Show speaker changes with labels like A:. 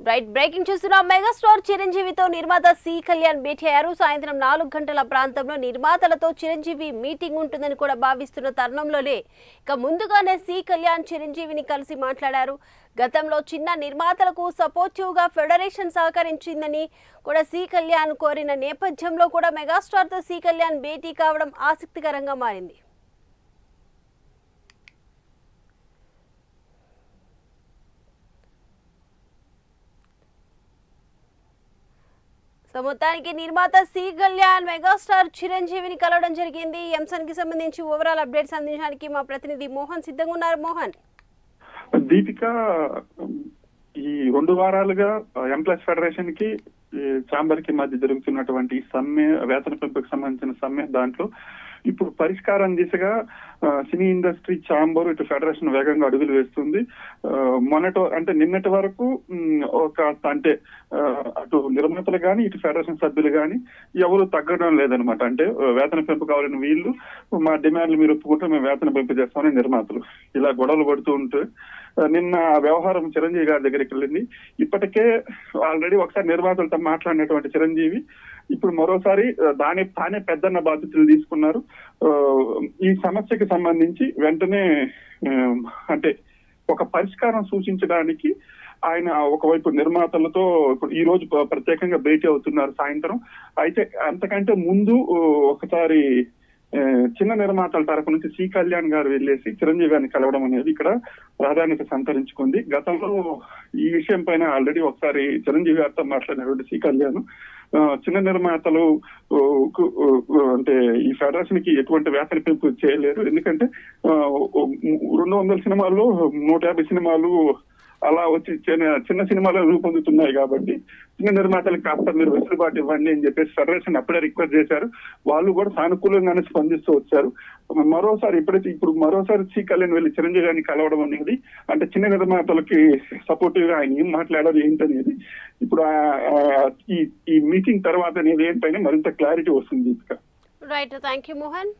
A: Right breaking చూస్తున్నాం. Megastar చిరంజీవితో నిర్మాత C Kalyan భేటీ అయ్యారు. సాయంత్రం 4 గంటల ప్రాంతంలో నిర్మాతలతో చిరంజీవి మీటింగ్ ఉంటుందని కూడా భావిస్తున్న తరుణంలోనే ఇక ముందుగానే సి కళ్యాణ్ చిరంజీవిని కలిసి మాట్లాడారు. గతంలో చిన్న నిర్మాతలకు సపోర్టివ్ గా ఫెడరేషన్ సహకరించిందని కూడా సి కళ్యాణ్ కోరిన నేపథ్యంలో కూడా మెగాస్టార్ తో సి కళ్యాణ్ భేటీ కావడం ఆసక్తికరంగా మారింది. సో మొత్తానికి నిర్మాత సి కళ్యాణ్ మెగాస్టార్ చిరంజీవిని కలవడం జరిగింది. ఈ అంశానికి సంబంధించి ఓవరాల్ అప్డేట్స్ అందించడానికి మా ప్రతినిధి మోహన్ సిద్ధంగా ఉన్నారు. మోహన్,
B: దీపిక, ఈ 2 వారాలుగా ఎంప్లాయీస్ ఫెడరేషన్ కి ఛాంబర్ కి మధ్య జరుగుతున్నటువంటి సమ్మె, వేతన పెంపుకు సంబంధించిన సమ్మె, దాంట్లో ఇప్పుడు పరిష్కారం దిశగా సినీ ఇండస్ట్రీ ఛాంబర్ ఇటు ఫెడరేషన్ వేగంగా అడుగులు వేస్తుంది. నిన్నటి వరకు అంటే అటు నిర్మాతలు కానీ ఇటు ఫెడరేషన్ సభ్యులు కానీ ఎవరు తగ్గడం లేదనమాట. అంటే వేతన పెంపు కావాలని వీళ్ళు, మా డిమాండ్లు మీరు ఒప్పుకుంటే మేము వేతన పెంపు చేస్తామని నిర్మాతలు ఇలా గొడవలు పడుతూ ఉంటే నిన్న వ్యవహారం చిరంజీవి గారి దగ్గరికి వెళ్ళింది. ఇప్పటికే ఆల్రెడీ ఒకసారి నిర్మాతలతో మాట్లాడినటువంటి చిరంజీవి ఇప్పుడు మరోసారి తానే పెద్దన్న బాధ్యతలు తీసుకున్నారు. ఈ సమస్యకి సంబంధించి వెంటనే అంటే ఒక పరిష్కారం సూచించడానికి ఆయన ఒకవైపు నిర్మాతలతో ఇప్పుడు ఈ రోజు ప్రత్యేకంగా భేటీ అవుతున్నారు సాయంత్రం. అయితే అంతకంటే ముందు ఒకసారి చిన్న నిర్మాతల తరపు నుంచి సి కళ్యాణ్ గారు వెళ్ళేసి చిరంజీవి గారిని కలవడం అనేది ఇక్కడ ప్రాధాన్యత సంతరించుకుంది. గతంలో ఈ విషయం పైన ఆల్రెడీ ఒకసారి చిరంజీవి గారితో మాట్లాడినటువంటి సి కళ్యాణ్ చిన్న నిర్మాతలు అంటే ఈ ఫెడరేషన్ కి ఎటువంటి వేతన పెంపు చేయలేరు, ఎందుకంటే 200 సినిమాల్లో 150 సినిమాలు అలా వచ్చి చిన్న సినిమాలు రూపొందుతున్నాయి కాబట్టి చిన్న నిర్మాతలకు కాస్త మీరు వెసులుబాటు ఇవ్వండి అని చెప్పేసి ఫెడరేషన్ అప్పుడే రిక్వెస్ట్ చేశారు. వాళ్ళు కూడా సానుకూలంగానే స్పందిస్తూ వచ్చారు. ఇప్పుడు మరోసారి సి కళ్యాణ్ వెళ్ళి చిరంజీవి గారిని కలవడం అనేది అంటే చిన్న నిర్మాతలకి సపోర్టివ్ గా ఆయన ఏం మాట్లాడాలి ఏంటనేది ఇప్పుడు ఈ మీటింగ్ తర్వాత అనేది ఏంటనే మరింత క్లారిటీ వస్తుంది.
A: Right, thank you Mohan.